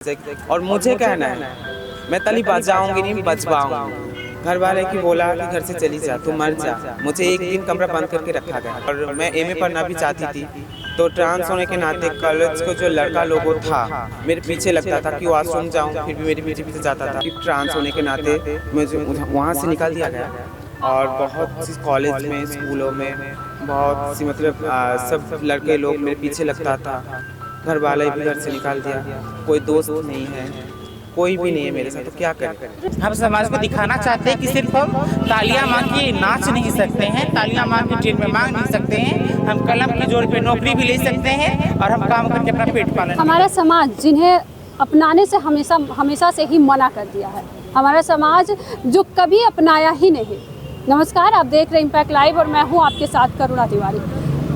और मुझे कहना है मैं तली बचाऊंगी नहीं बचवाऊंगी। घर वाले की बोला कि घर से चली जा, तू मर जा। मुझे एक दिन कमरा बंद करके रखा गया और मैं एमए पढ़ना भी चाहती थी, तो ट्रांस होने के नाते कॉलेज को जो लड़का लोगों था मेरे पीछे लगता था कि वॉशरूम जाऊँ, फिर भी मेरे पीछे पीछे जाता था कि ट्रांस होने के नाते मुझे वहाँ से निकाल दिया गया। और बहुत सी कॉलेज में, स्कूलों में बहुत सी मतलब सब लड़के लोग मेरे पीछे लगता था। घर वाले भी घर से निकाल दिया, कोई दोस्त नहीं है, कोई भी नहीं है मेरे साथ, तो क्या करें। हम समाज को दिखाना चाहते हैं कि सिर्फ हम तालियां मांग के नाच नहीं सकते हैं, तालियां मांग के ट्रेन में मांग नहीं सकते हैं, हम कलम की जोर पे नौकरी भी ले सकते हैं और हम काम करके अपना पेट पालन। हमारा समाज जिन्हें अपनाने से हमेशा से ही मना कर दिया है, हमारा समाज जो कभी अपनाया ही नहीं। नमस्कार, आप देख रहे हैं इम्पैक्ट लाइव और मैं हूँ आपके साथ करुणा तिवारी।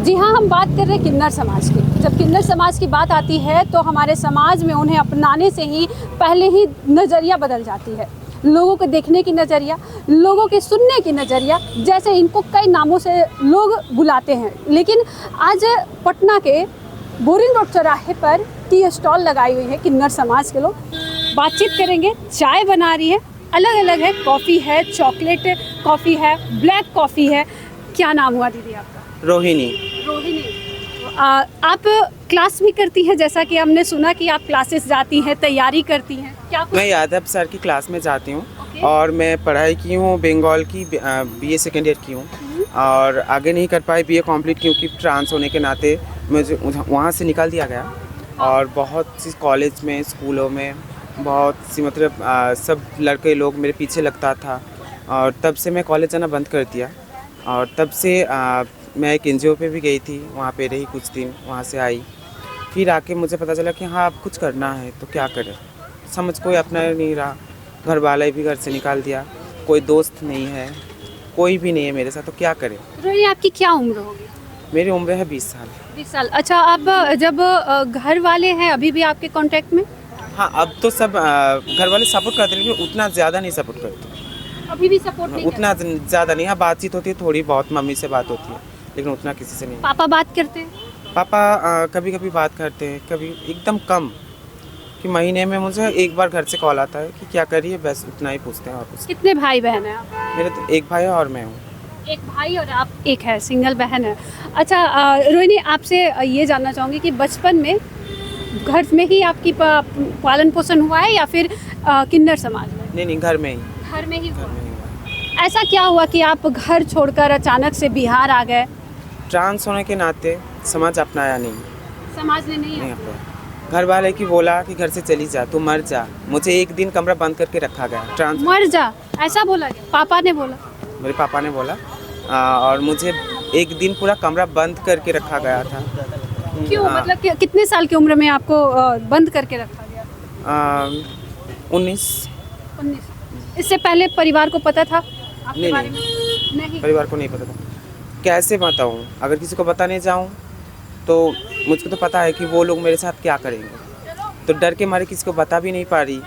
जी हाँ, हम बात कर रहे हैं किन्नर समाज की। जब किन्नर समाज की बात आती है तो हमारे समाज में उन्हें अपनाने से ही पहले ही नज़रिया बदल जाती है। लोगों को देखने की नज़रिया, लोगों के सुनने की नज़रिया, जैसे इनको कई नामों से लोग बुलाते हैं। लेकिन आज पटना के बोरिंग रोड चौराहे पर टी स्टॉल लगाई हुई है किन्नर समाज के लोग। बातचीत करेंगे, चाय बना रही है, अलग अलग है, कॉफ़ी है, चॉकलेट कॉफ़ी है, ब्लैक कॉफ़ी है। क्या नाम हुआ दीदी आपका? रोहिणी। आप क्लास भी करती हैं, जैसा कि हमने सुना कि आप क्लासेस जाती हैं, तैयारी करती हैं, क्या मैं यादव सर की क्लास में जाती हूँ। और मैं पढ़ाई की हूँ बंगाल की, बीए सेकेंड ईयर की हूँ और आगे नहीं कर पाई बीए कंप्लीट, क्योंकि ट्रांस होने के नाते मुझे वहाँ से निकाल दिया गया। और बहुत सी कॉलेज में, स्कूलों में बहुत सी मतलब सब लड़के लोग मेरे पीछे लगता था और तब से मैं कॉलेज जाना बंद कर दिया। और तब से मैं एक एनजीओ पे भी गई थी, वहाँ पे रही कुछ दिन, वहाँ से आई, फिर आके मुझे पता चला कि हाँ अब कुछ करना है तो क्या करें, समझ कोई अपना नहीं रहा। घर वाले भी घर से निकाल दिया, कोई दोस्त नहीं है, कोई भी नहीं है मेरे साथ, तो क्या करें। रोहिणी, आपकी क्या उम्र होगी? मेरी उम्र है 20 साल। 20 साल। अच्छा, अब जब घर वाले हैं अभी भी आपके कांटेक्ट में? हाँ, अब तो सब घर वाले सपोर्ट करते हैं, लेकिन उतना ज़्यादा नहीं सपोर्ट करते। अभी भी सपोर्ट नहीं उतना ज़्यादा नहीं। हाँ, बातचीत होती है थोड़ी बहुत, मम्मी से बात होती है, लेकिन उतना किसी से नहीं। पापा बात करते हैं? पापा कभी कभी बात करते हैं, कभी एकदम कम, कि महीने में मुझे एक बार घर से कॉल आता है कि क्या करिए, बस उतना ही पूछते हैं। और कुछ। कितने भाई बहन हैं आप? मेरे तो एक भाई है और मैं हूँ। एक भाई और आप एक है, सिंगल बहन है। अच्छा रोहिणी, आपसे ये जानना चाहूँगी कि बचपन में घर में ही आपकी पालन पोषण हुआ है या फिर किन्नर समाज में? नहीं, घर में ही। घर में ही हुआ। ऐसा क्या हुआ कि आप घर छोड़कर अचानक से बिहार आ गए? ट्रांस होने के नाते समाज अपनाया नहीं। समाज ने नहीं अपनाया। घर वाले की बोला कि घर से चली जा, तू मर जा। मुझे एक दिन कमरा बंद करके रखा गया। ट्रांस मर जा, ऐसा बोला गया? पापा ने बोला? मेरे पापा ने बोला और मुझे एक दिन पूरा कमरा बंद करके रखा गया था। क्यों? मतलब कितने साल की उम्र में आपको बंद करके रखा गया? 19। इससे पहले परिवार को पता था आपके नहीं, बारे में? नहीं, परिवार को नहीं पता था। कैसे बताऊँ, अगर किसी को बताने जाऊँ तो मुझको तो पता है कि वो लोग मेरे साथ क्या करेंगे, तो डर के मारे किसी को बता भी नहीं पा रही,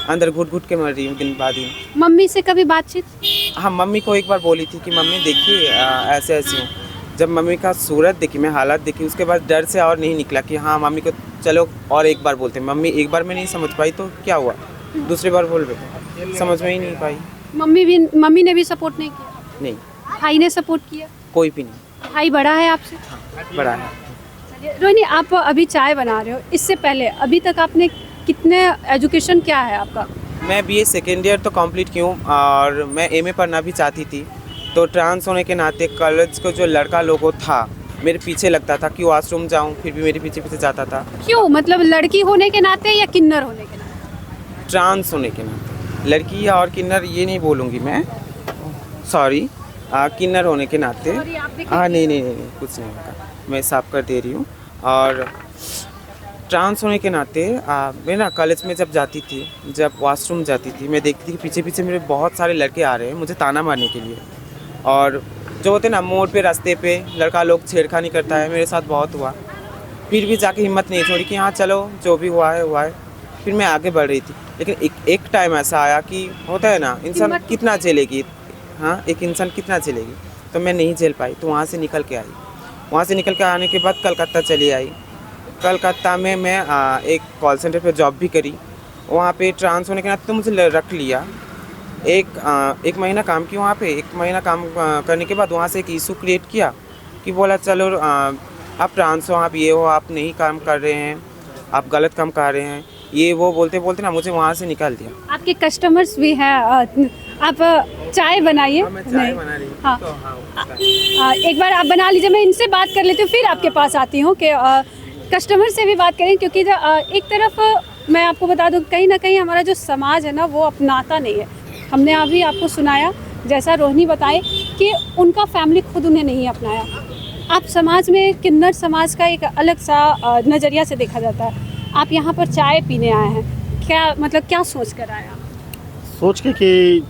अंदर घुट घुट के मर रही हूँ दिन बाद दिन। मम्मी से कभी बातचीत? हाँ, मम्मी को एक बार बोली थी कि मम्मी देखिए ऐसे ऐसे हूँ। जब मम्मी का सूरत देखी, मैं हालत देखी, उसके बाद डर से और नहीं निकला कि हाँ मम्मी को चलो और एक बार बोलते। मम्मी एक बार में नहीं समझ पाई तो क्या हुआ, दूसरी बार बोल रहे, समझ में ही नहीं पाई। मम्मी ने भी सपोर्ट नहीं किया? नहीं। भाई ने सपोर्ट किया? कोई भी नहीं। भाई बड़ा है आपसे? हाँ, बड़ा है। चलिए रोहिणी, आप अभी चाय बना रहे हो, इससे पहले अभी तक आपने कितने एजुकेशन क्या है आपका? मैं बीए सेकेंड ईयर तो कंप्लीट की हूँ और मैं एमए पढ़ना भी चाहती थी, तो ट्रांस होने के नाते कॉलेज को जो लड़का लोगों था मेरे पीछे लगता था कि वॉशरूम जाऊँ, फिर भी मेरे पीछे पीछे जाता था। क्यों? मतलब लड़की होने के नाते या किन्नर होने के नाते? ट्रांस होने के नाते। लड़की और किन्नर ये नहीं बोलूँगी मैं, सॉरी, किन्नर होने के नाते। हाँ, नहीं, कुछ नहीं होगा, मैं साफ कर दे रही हूँ। और ट्रांस होने के नाते मैं ना कॉलेज में जब जाती थी, जब वॉशरूम जाती थी, मैं देखती थी कि पीछे पीछे मेरे बहुत सारे लड़के आ रहे हैं मुझे ताना मारने के लिए। और जो होते ना मोड़ पे, रास्ते पे लड़का लोग छेड़खानी करता है, मेरे साथ बहुत हुआ। फिर भी जाके हिम्मत नहीं छोड़ी कि हाँ चलो जो भी हुआ है हुआ है। फिर मैं आगे बढ़ रही थी, लेकिन एक टाइम ऐसा आया कि होता है ना, इंसान कितना झेलेगी। हाँ, एक इंसान कितना झेलेगी, तो मैं नहीं झेल पाई, तो वहाँ से निकल के आई। वहाँ से निकल के आने के बाद कलकत्ता चली आई। कलकत्ता में मैं एक कॉल सेंटर पे जॉब भी करी वहाँ पे ट्रांस होने के नाते तो मुझे रख लिया। एक महीना काम किया वहाँ पे। 1 महीना काम करने के बाद वहाँ से एक इशू क्रिएट किया कि बोला चलो आप ट्रांस हो, आप ये हो, आप नहीं काम कर रहे हैं, आप गलत काम कर रहे हैं, ये वो बोलते बोलते ना मुझे वहाँ से निकाल दिया। आपके कस्टमर्स भी हैं, आप चाय बनाइए। मैं चाय बना रही हूँ। हाँ। तो हाँ, एक बार आप बना लीजिए, मैं इनसे बात कर लेती हूँ, फिर आपके पास आती हूँ कि कस्टमर से भी बात करें, क्योंकि एक तरफ मैं आपको बता दूँ कहीं ना कहीं हमारा जो समाज है ना वो अपनाता नहीं है। हमने अभी आपको सुनाया, जैसा रोहिणी बताए कि उनका फैमिली खुद उन्हें नहीं अपनाया। आप समाज में किन्नर समाज का एक अलग सा नज़रिया से देखा जाता है। आप यहाँ पर चाय पीने आए हैं, क्या मतलब क्या सोच कर आए आप? सोच के कि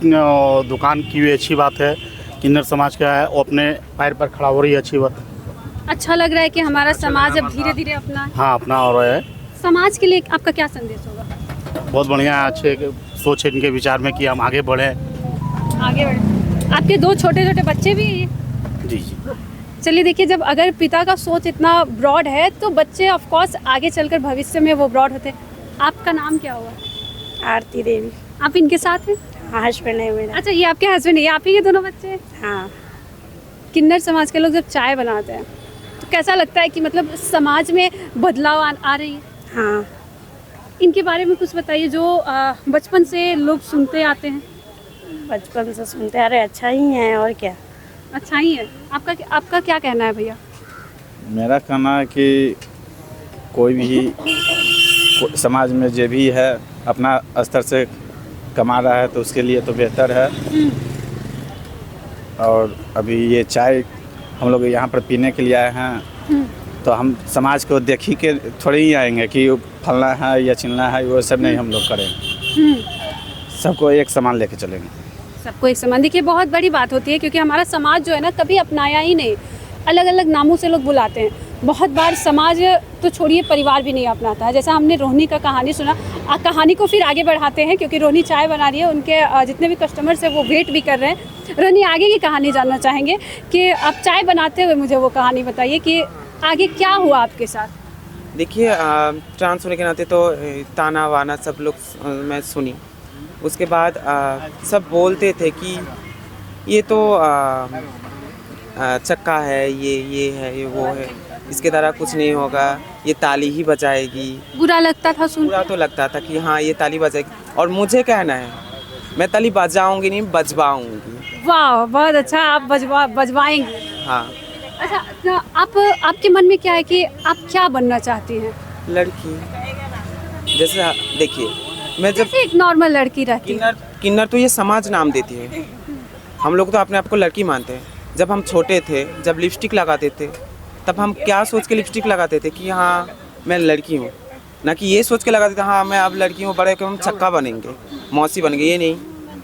दुकान की भी अच्छी बात है, किन्नर समाज का है, वो अपने पैर पर खड़ा हो रही है, अच्छी बात। अच्छा लग रहा है कि हमारा समाज अब धीरे धीरे अपना हाँ, अपना हो रहा है। समाज के लिए आपका क्या संदेश होगा? बहुत बढ़िया है, अच्छे सोच है इनके विचार में कि हम आगे बढ़ें। आगे बढ़े। आपके 2 छोटे छोटे बच्चे भी हैं? जी जी। चलिए देखिए, जब अगर पिता का सोच इतना ब्रॉड है तो बच्चे ऑफ कोर्स आगे चलकर भविष्य में वो ब्रॉड होते हैं। आपका नाम क्या हुआ? आरती देवी। आप इनके साथ हैं? हाँ, हस्बैंड है मेरा। अच्छा, ये आपके हस्बैंड है, ये आप ही के दोनों बच्चे हैं? हाँ। किन्नर समाज के लोग जब चाय बनाते हैं तो कैसा लगता है कि मतलब समाज में बदलाव आ रही है? हाँ, इनके बारे में कुछ बताइए, जो बचपन से लोग सुनते आते हैं। बचपन से सुनते आ रहे, अच्छा ही है और क्या। अच्छा ही है। आपका क्या कहना है भैया? मेरा कहना है कि कोई भी समाज में जो भी है अपना स्तर से कमा रहा है तो उसके लिए तो बेहतर है। और अभी ये चाय हम लोग यहाँ पर पीने के लिए आए हैं, तो हम समाज को देख ही के थोड़े ही आएंगे कि फलना है या चिलना है, वो सब नहीं हम लोग करें। सबको एक समान लेके चलेंगे। सबको एक समान। देखिए, बहुत बड़ी बात होती है, क्योंकि हमारा समाज जो है ना कभी अपनाया ही नहीं। अलग अलग नामों से लोग बुलाते हैं। बहुत बार समाज तो छोड़िए, परिवार भी नहीं अपनाता है। जैसा हमने रोहिणी का कहानी सुना, कहानी को फिर आगे बढ़ाते हैं, क्योंकि रोहिणी चाय बना रही है, उनके जितने भी कस्टमर्स हैं वो वेट भी कर रहे हैं। रोहिणी, आगे की कहानी जानना चाहेंगे कि आप चाय बनाते हुए मुझे वो कहानी बताइए कि आगे क्या हुआ आपके साथ? देखिए, ट्रांस होने के नाते तो ताना वाना सब लोग मैं सुनी। उसके बाद सब बोलते थे कि ये तो चक्का है, ये है, ये वो है, इसके द्वारा कुछ नहीं होगा, ये ताली ही बजाएगी। बुरा लगता था सुन? बुरा तो लगता था कि हाँ ये ताली बजाएगी, और मुझे कहना है मैं ताली बजाऊंगी नहीं, बजवाऊंगी। वाह, बहुत अच्छा। आप बजवाएंगे? हाँ। अच्छा, तो आपके मन में क्या है कि आप क्या बनना चाहती हैं? लड़की। जैसे देखिए, मैं जब जैसे एक नॉर्मल लड़की रहती है। किन्नर तो ये समाज नाम देती है। हम लोग तो अपने आप को लड़की मानते हैं। जब हम छोटे थे, जब लिपस्टिक लगाते थे, तब हम क्या सोच के लिपस्टिक लगाते थे कि हाँ मैं लड़की हूँ, ना कि ये सोच के लगाते थे हाँ मैं अब लड़की हूँ, बड़े होकर हम चक्का बनेंगे, मौसी बनेंगे। ये नहीं,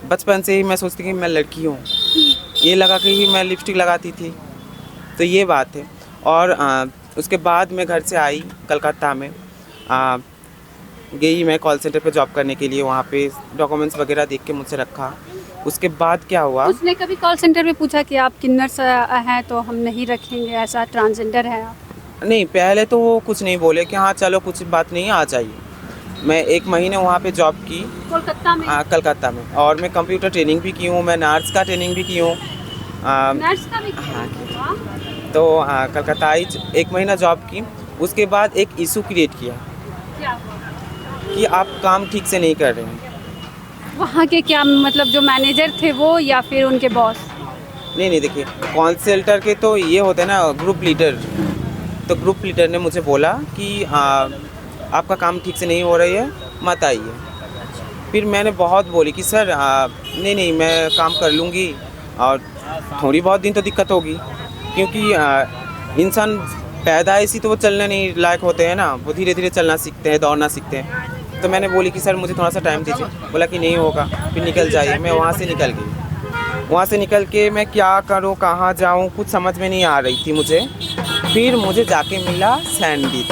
बचपन से ही मैं सोचती कि मैं लड़की हूँ, ये लगा के ही मैं लिपस्टिक लगाती थी। तो ये बात है। और उसके बाद मैं घर से आई कलकत्ता में, गई मैं कॉल सेंटर पे जॉब करने के लिए। वहाँ पे डॉक्यूमेंट्स वगैरह देख के मुझसे रखा। उसके बाद क्या हुआ, उसने कभी कॉल सेंटर पे पूछा कि आप किन्नर हैं तो हम नहीं रखेंगे, ऐसा ट्रांसजेंडर है आप? नहीं, पहले तो वो कुछ नहीं बोले कि हाँ चलो कुछ बात नहीं, आ जाइए। मैं 1 महीने वहाँ पे जॉब की कोलकाता में? कलकत्ता में। और मैं कंप्यूटर ट्रेनिंग भी की हूँ, मैं नर्स का ट्रेनिंग भी की हूँ। नर्स का भी किया? हाँ। तो कलकत्ता आई, 1 महीना जॉब की। उसके बाद एक इशू क्रिएट किया क्या हुआ? कि आप काम ठीक से नहीं कर रहे हैं। वहाँ के क्या मतलब जो मैनेजर थे वो, या फिर उनके बॉस? नहीं, देखिए कॉल सेंटर के तो ये होते हैं ना ग्रुप लीडर। तो ग्रुप लीडर ने मुझे बोला कि आपका काम ठीक से नहीं हो रही है, मत आइए। फिर मैंने बहुत बोली कि सर नहीं मैं काम कर लूँगी, और थोड़ी बहुत दिन तो दिक्कत होगी, क्योंकि इंसान पैदाइशी तो वो चलने नहीं लायक होते हैं ना, वो धीरे धीरे चलना सीखते हैं, दौड़ना सीखते हैं। तो मैंने बोली कि सर मुझे थोड़ा सा टाइम दीजिए। बोला कि नहीं होगा, फिर निकल जाइए। मैं वहाँ से निकल गई। वहाँ से निकल के मैं क्या करूँ, कहाँ जाऊँ, कुछ समझ में नहीं आ रही थी मुझे। फिर मुझे जाके मिला सैंडी।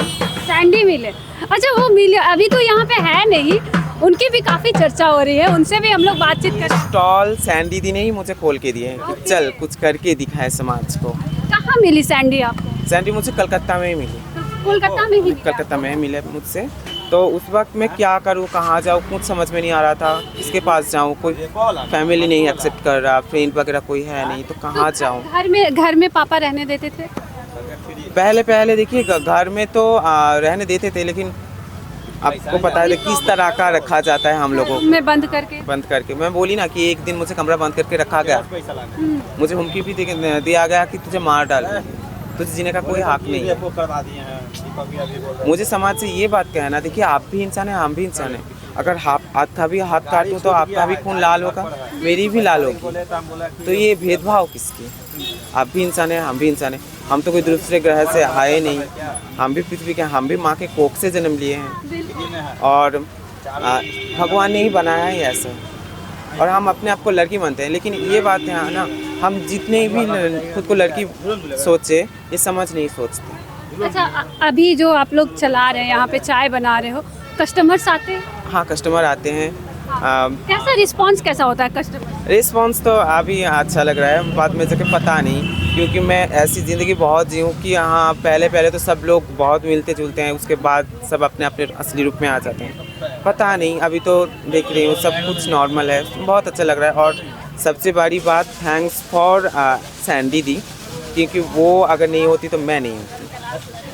सैंडी मिले? अच्छा, वो मिले अभी तो यहाँ पे है नहीं, उनकी भी काफ़ी चर्चा हो रही है, उनसे भी हम लोग बातचीत करें। स्टॉल सैंडी दी ने ही मुझे खोल के दिए कि चल कुछ करके दिखाए समाज को। कहाँ मिली सैंडी आपको? सैंडी मुझे कलकत्ता में ही मिली। कोलकाता में ही? कलकत्ता में मिले मुझसे। तो उस वक्त मैं क्या करूँ, कहाँ जाऊँ, कुछ समझ में नहीं आ रहा था। किसके पास जाऊँ, कोई फैमिली नहीं एक्सेप्ट कर रहा, फ्रेंड वगैरह कोई है नहीं, तो कहाँ जाऊँ। घर में पापा रहने देते थे? पहले देखिए घर में तो रहने देते थे, लेकिन आपको पता है किस तरह का रखा जाता है हम लोगों को, में बंद करके। मैं बोली ना कि एक दिन मुझे कमरा बंद करके रखा गया, मुझे हुमकी भी दिया गया कि तुझे मार डालूंगा, तुझे जीने का कोई हक नहीं है। मुझे समाज से ये बात कहना, देखिए आप भी इंसान हैं, हम भी इंसान हैं। अगर हाथ काट दूँ तो आपका भी खून लाल होगा, मेरी भी लाल होगी, तो ये भेदभाव किसकी। आप भी इंसान हैं, हम भी इंसान हैं। हम तो कोई दूसरे ग्रह से आए नहीं, हम भी पृथ्वी के, हम भी माँ के कोख से जन्म लिए हैं, और भगवान ने ही बनाया है ऐसा, और हम अपने आप को लड़की मानते हैं। लेकिन ये बात है ना, हम जितने भी खुद को लड़की सोचे, ये समझ नहीं सोचते। अच्छा, अभी जो आप लोग चला रहे हैं, यहाँ पे चाय बना रहे हो, कस्टमर्स आते हैं? हाँ, कस्टमर आते हैं। कैसा रिस्पांस कैसा होता है कस्टमर? रिस्पांस तो अभी अच्छा लग रहा है, बाद में जाके पता नहीं, क्योंकि मैं ऐसी ज़िंदगी बहुत जी हूँ कि यहाँ पहले तो सब लोग बहुत मिलते जुलते हैं, उसके बाद सब अपने अपने असली रूप में आ जाते हैं। पता नहीं, अभी तो देख रही हूँ सब कुछ नॉर्मल है, बहुत अच्छा लग रहा है। और सबसे बड़ी बात, थैंक्स फॉर सैंडी दी, क्योंकि वो अगर नहीं होती तो मैं नहीं होती।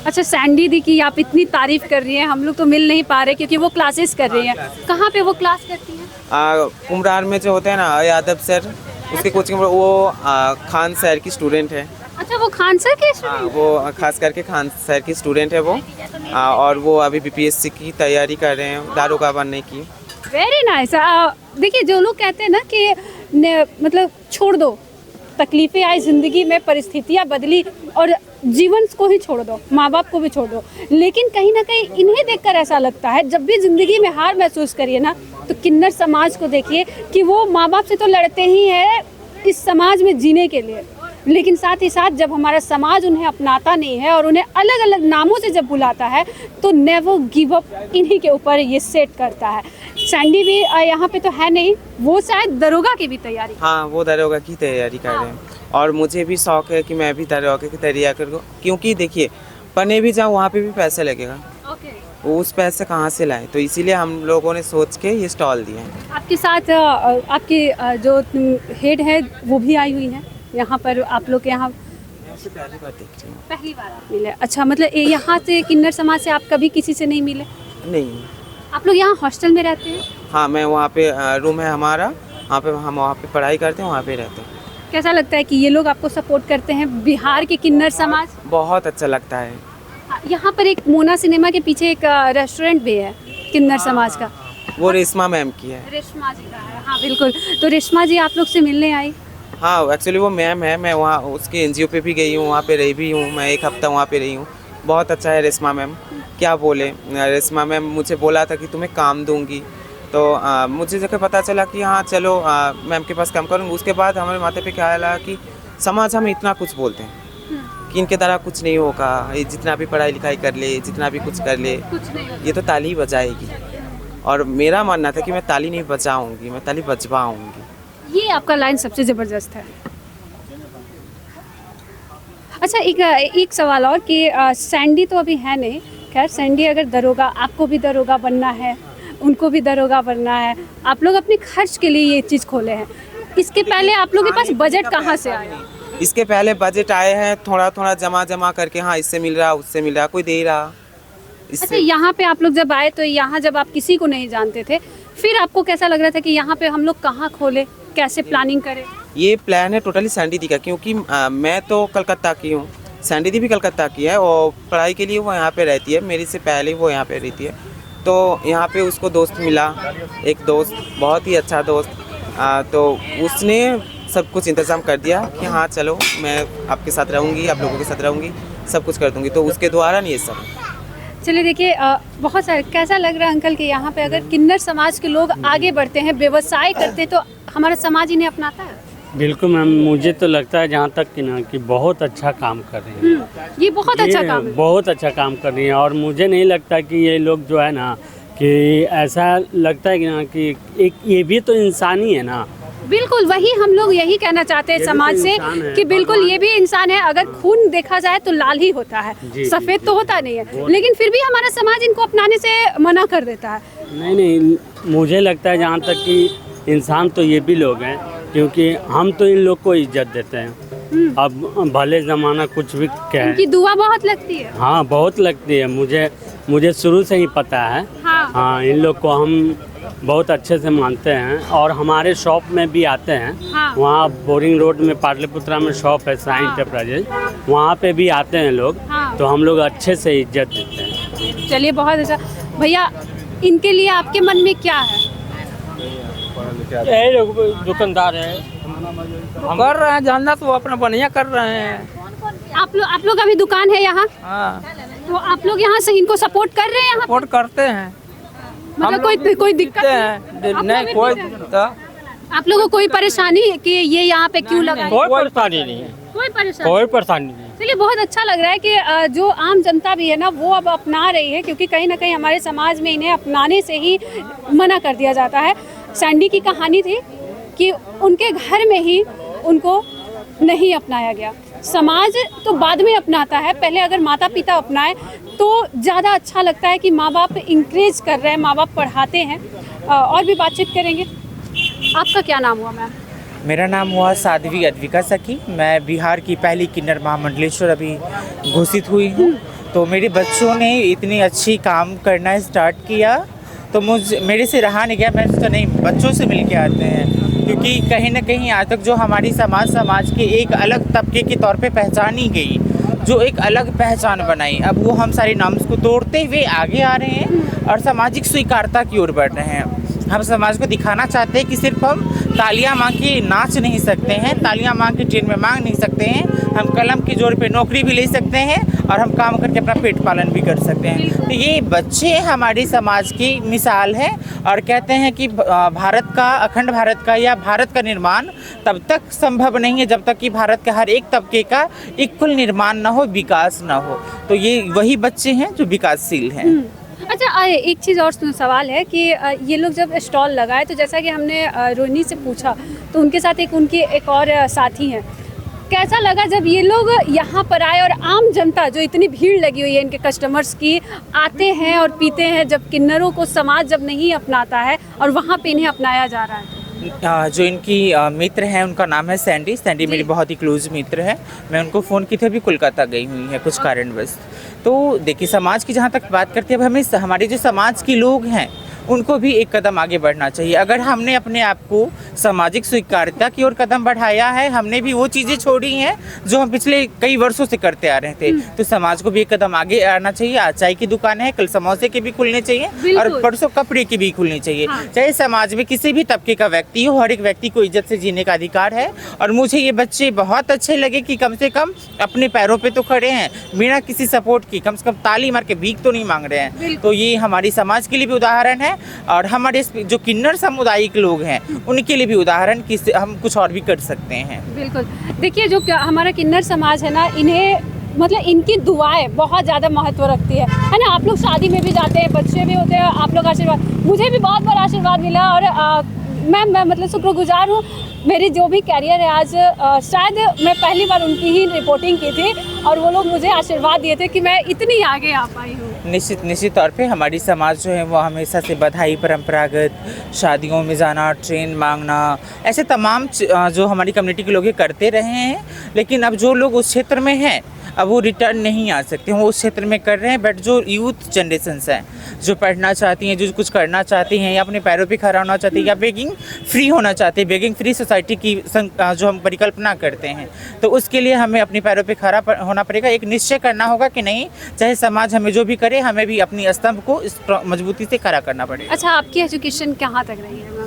अच्छा, सैंडी दी की आप इतनी तारीफ कर रही हैं, हम लोग तो मिल नहीं पा रहे क्योंकि वो क्लासेस कर रही हैं। कहाँ पे वो क्लास करती हैं? कुमरार में जो होते हैं ना यादव सर, उसके कोचिंग में, वो खान सर की स्टूडेंट है। अच्छा, वो खान सर के? वो खास करके खान सर की स्टूडेंट है वो, और वो अभी बीपीएससी की तैयारी कर रहे हैं, दारोगा बनने की। Very nice. देखिए, जो लोग कहते हैं ना कि मतलब छोड़ दो, तकलीफ़ें आई ज़िंदगी में, परिस्थितियाँ बदली और जीवन को ही छोड़ दो, माँ बाप को भी छोड़ दो, लेकिन कहीं ना कहीं इन्हें देखकर ऐसा लगता है, जब भी ज़िंदगी में हार महसूस करिए ना, तो किन्नर समाज को देखिए कि वो माँ बाप से तो लड़ते ही हैं इस समाज में जीने के लिए, लेकिन साथ ही साथ जब हमारा समाज उन्हें अपनाता नहीं है और उन्हें अलग अलग नामों से जब बुलाता है, तो नेवर गिव अप इन्हीं के ऊपर ये सेट करता है। सैंडी भी यहाँ पे तो है नहीं, वो शायद दरोगा की भी तैयारी। हाँ, वो दरोगा की तैयारी कर रहे हैं, और मुझे भी शौक है कि मैं भी दरोगा की तैयारी करूँ, क्योंकि देखिए पढ़ने भी जाऊँ वहाँ पे भी पैसा लगेगा, वो उस पैसे कहाँ से लाएं, तो इसीलिए हम लोगों ने सोच के ये स्टॉल दिया है। आपके साथ आपकी जो हेड है वो भी आई हुई है यहाँ पर, आप लोग के यहाँ पहली बार देख रही हूँ। पहली बार मिले? अच्छा, मतलब यहाँ से किन्नर समाज से आप कभी किसी से नहीं मिले? नहीं। आप लोग यहाँ हॉस्टल में रहते हैं? हाँ, मैं वहाँ पे रूम है हमारा, वहाँ पे हम वहाँ पे पढ़ाई करते हैं, वहाँ पे रहते हैं। कैसा लगता है कि ये लोग आपको सपोर्ट करते हैं, बिहार के किन्नर समाज? बहुत अच्छा लगता है। यहाँ पर एक मोना सिनेमा के पीछे एक रेस्टोरेंट भी है किन्नर समाज का, वो रेशमा मैम की है। रेशमा जी का है, हाँ बिल्कुल। तो रेशमा जी आप लोग से मिलने आई? हाँ, एक्चुअली वो मैम है, मैं वहाँ उसके एनजीओ पे भी गई हूँ, वहाँ पे रही भी हूँ, मैं 1 हफ्ता वहाँ पे रही हूँ। बहुत अच्छा है रेशमा मैम, क्या बोले, रेशमा मैम मुझे बोला था कि तुम्हें काम दूंगी, तो मुझे जब पता चला कि हाँ चलो मैम के पास काम करूँगी, उसके बाद हमारे माथे पे ख्याल आया कि समाज हमें इतना कुछ बोलते हैं कि इनके द्वारा कुछ नहीं होगा, ये जितना भी पढ़ाई लिखाई कर ले, जितना भी कुछ कर ले, ये तो ताली बजाएगी। और मेरा मानना था कि मैं ताली नहीं बजाऊंगी, मैं ताली बजवाऊंगी। ये आपका लाइन सबसे ज़बरदस्त है। अच्छा, एक सवाल और कि सैंडी तो अभी है नहीं, खैर सैंडी अगर दरोगा, आपको भी दरोगा बनना है, उनको भी दरोगा बनना है, आप लोग अपने खर्च के लिए ये चीज़ खोले हैं, इसके पहले आप लोगों के पास बजट कहाँ से आया? इसके पहले बजट आए हैं थोड़ा थोड़ा जमा करके, हाँ इससे मिल रहा, उससे मिल रहा, कोई दे रहा। अच्छा, यहाँ पे आप लोग जब आए तो यहाँ जब आप किसी को नहीं जानते थे, फिर आपको कैसा लग रहा था कि यहाँ पे हम लोग कहाँ खोले, कैसे प्लानिंग करें? ये प्लान है टोटली सैंडी दी का, क्योंकि मैं तो कलकत्ता की हूँ, सैंडी दी भी कलकत्ता की है, और पढ़ाई के लिए वो यहाँ पे रहती है, मेरी से पहले वो यहाँ पे रहती है। तो यहाँ पे उसको दोस्त मिला, एक दोस्त, बहुत ही अच्छा दोस्त, तो उसने सब कुछ इंतज़ाम कर दिया कि हाँ चलो मैं आपके साथ रहूँगी, आप लोगों के साथ रहूँगी, सब कुछ कर दूँगी, तो उसके द्वारा नहीं ये सब। चलिए देखिए, बहुत सारे, कैसा लग रहा है अंकल कि यहाँ पे अगर किन्नर समाज के लोग आगे बढ़ते हैं, व्यवसाय करते हैं, तो हमारा समाज इन्हें अपनाता है? बिल्कुल मैम, मुझे तो लगता है जहाँ तक कि ना कि बहुत अच्छा काम कर रही हैं। ये बहुत अच्छा काम है, बहुत अच्छा काम कर रही हैं, और मुझे नहीं लगता कि ये लोग जो है ना कि ऐसा लगता है कि ना कि एक ये भी तो इंसान ही है ना, बिल्कुल वही हम लोग यही कहना चाहते हैं समाज से कि बिल्कुल ये भी इंसान है। अगर खून देखा जाए तो लाल ही होता है, सफ़ेद तो होता नहीं है, लेकिन फिर भी हमारा समाज इनको अपनाने से मना कर देता है। नहीं, मुझे लगता है जहाँ तक कि इंसान तो ये भी लोग हैं, क्योंकि हम तो इन लोग को इज्जत देते हैं। अब भले ज़माना कुछ भी कहे, इनकी दुआ बहुत लगती है। हाँ बहुत लगती है, मुझे शुरू से ही पता है। हाँ इन लोग को हम बहुत अच्छे से मानते हैं और हमारे शॉप में भी आते हैं। हाँ। वहाँ बोरिंग रोड में पाटलिपुत्रा में शॉप है साई इंटरप्राइजेज, वहाँ पे भी आते हैं लोग। हाँ। तो हम लोग अच्छे से इज्जत देते हैं। चलिए बहुत अच्छा भैया, इनके लिए आपके मन में क्या है? यही लोग दुकानदार है, कर रहे हैं धंधा तो अपना बढ़िया कर रहे हैं। आप लोग अभी दुकान है यहाँ, हाँ तो आप लोग यहाँ से इनको सपोर्ट कर रहे हैं यहाँ? सपोर्ट करते हैं। मतलब कोई दिक्कत है नहीं, कोई आप लोगों को कोई परेशानी कि ये यहाँ पे क्यों लगा? कोई परेशानी नहीं है, कोई परेशानी कोई परेशानी नहीं। चलिए बहुत अच्छा लग रहा है कि जो आम जनता भी है ना वो अब अपना रही है, क्योंकि कहीं ना कहीं हमारे समाज में इन्हें अपनाने से ही मना कर दिया जाता है। सैंडी की कहानी थी कि उनके घर में ही उनको नहीं अपनाया गया। समाज तो बाद में अपनाता है, पहले अगर माता पिता अपनाए तो ज़्यादा अच्छा लगता है कि माँ बाप इंकरेज कर रहे हैं, माँ बाप पढ़ाते हैं। और भी बातचीत करेंगे। आपका क्या नाम हुआ मैम? मेरा नाम हुआ साध्वी अद्विका सखी। मैं बिहार की पहली किन्नर महामंडलेश्वर अभी घोषित हुई हूँ। तो मेरे बच्चों ने इतनी अच्छी काम करना स्टार्ट किया तो मेरे से रहा नहीं गया। मैं सोचा नहीं, बच्चों से मिल के आते हैं, क्योंकि कहीं ना कहीं आज तक जो हमारी समाज के एक अलग तबके के तौर पे पहचानी गई, जो एक अलग पहचान बनाई, अब वो हम सारे नाम को तोड़ते हुए आगे आ रहे हैं और सामाजिक स्वीकारता की ओर बढ़ रहे हैं। हम समाज को दिखाना चाहते हैं कि सिर्फ हम तालियां मांग के नाच नहीं सकते हैं, तालियां मांग के ट्रेन में मांग नहीं सकते हैं, हम कलम की जोर पे नौकरी भी ले सकते हैं और हम काम करके अपना पेट पालन भी कर सकते हैं। तो ये बच्चे हमारे समाज की मिसाल है और कहते हैं कि भारत का, अखंड भारत का या भारत का निर्माण तब तक संभव नहीं है जब तक कि भारत के हर एक तबके का इक्वल निर्माण ना हो, विकास ना हो। तो ये वही बच्चे हैं जो विकासशील हैं। अच्छा, एक चीज़ और सवाल है कि ये लोग जब स्टॉल लगाए तो जैसा कि हमने रोहिणी से पूछा तो उनके साथ उनकी एक और साथी हैं, कैसा लगा जब ये लोग यहाँ पर आए और आम जनता जो इतनी भीड़ लगी हुई है इनके कस्टमर्स की, आते हैं और पीते हैं, जब किन्नरों को समाज जब नहीं अपनाता है और वहाँ पे इन्हें अपनाया जा रहा है? जो इनकी मित्र हैं उनका नाम है सैंडी मेरी बहुत ही क्लोज मित्र है। मैं उनको फ़ोन की थी, अभी कोलकाता गई हुई है कुछ कारणवश। तो देखिए, समाज की जहाँ तक बात करते हैं, अब हमें हमारे जो समाज के लोग हैं उनको भी एक कदम आगे बढ़ना चाहिए। अगर हमने अपने आप को सामाजिक स्वीकार्यता की ओर कदम बढ़ाया है, हमने भी वो चीज़ें छोड़ी हैं जो हम पिछले कई वर्षों से करते आ रहे थे, तो समाज को भी एक कदम आगे आना चाहिए। आज चाय की दुकान है, कल समोसे के भी खुलने चाहिए और परसों कपड़े की भी खुलनी चाहिए। चाहे समाज में किसी भी तबके का व्यक्ति हो, हर एक व्यक्ति को इज्जत से जीने का अधिकार है। और मुझे ये बच्चे बहुत अच्छे लगे कि कम से कम अपने पैरों पर तो खड़े हैं, बिना किसी सपोर्ट की, कम से कम ताली मार के भीख तो नहीं मांग रहे हैं। तो ये हमारी समाज के लिए भी उदाहरण है और हमारे जो किन्नर सामुदायिक लोग हैं उनके लिए भी उदाहरण कि हम कुछ और भी कर सकते हैं। बिल्कुल। देखिए, जो हमारा किन्नर समाज है ना, इन्हें मतलब इनकी दुआएं बहुत ज़्यादा महत्व रखती है ना। आप लोग शादी में भी जाते हैं, बच्चे भी होते हैं, आप लोग आशीर्वाद, मुझे भी बहुत बड़ा आशीर्वाद मिला और मैं मतलब शुक्रगुजार हूँ। मेरी जो भी कैरियर है आज, शायद मैं पहली बार उनकी ही रिपोर्टिंग की थी और वो लोग मुझे आशीर्वाद दिए थे कि मैं इतनी आगे आ पाई हूँ। निश्चित तौर पे हमारी समाज जो है वो हमेशा से बधाई, परंपरागत शादियों में जाना, ट्रेन मांगना, ऐसे तमाम जो हमारी कम्युनिटी के लोग करते रहे हैं। लेकिन अब जो लोग उस क्षेत्र में हैं अब वो रिटर्न नहीं आ सकते, वो उस क्षेत्र में कर रहे हैं। बट जो यूथ जनरेशन्स हैं, जो पढ़ना चाहती हैं, जो कुछ करना चाहती हैं या अपने पैरों पे खड़ा होना चाहती हैं या बेगिंग फ्री होना चाहते हैं, बेगिंग फ्री सोसाइटी की जो हम परिकल्पना करते हैं, तो उसके लिए हमें अपने पैरों पे खड़ा होना पड़ेगा। एक निश्चय करना होगा कि नहीं, चाहे समाज हमें जो भी करे, हमें भी अपनी स्तंभ को मजबूती से खड़ा करना पड़ेगा। अच्छा, आपकी एजुकेशन कहाँ तक रही है मैम?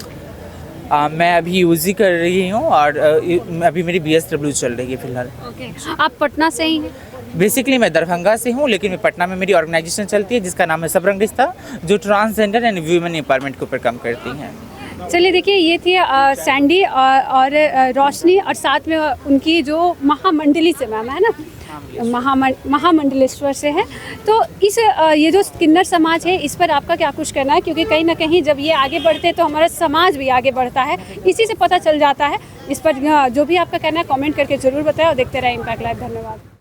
मैं अभी यूजी कर रही हूँ और अभी मेरी BSW चल रही है फिलहाल। ओके, आप पटना से ही हैं? बेसिकली मैं दरभंगा से हूँ, लेकिन मैं पटना में मेरी ऑर्गेनाइजेशन चलती है जिसका नाम है सबरंग रिश्ता, जो ट्रांसजेंडर एंड वीमेन एम्पावरमेंट के ऊपर काम करती हैं। चलिए, देखिए, ये थी सैंडी और रोशनी और साथ में उनकी जो महामंडली से मैम है ना, महामंडलेश्वर से है। तो इस ये जो किन्नर समाज है इस पर आपका क्या कुछ कहना है, क्योंकि कहीं ना कहीं जब ये आगे बढ़ते हैं तो हमारा समाज भी आगे बढ़ता है, इसी से पता चल जाता है। इस पर जो भी आपका कहना है कमेंट करके ज़रूर बताएं और देखते रहें इम्पैक्ट लाइव। धन्यवाद।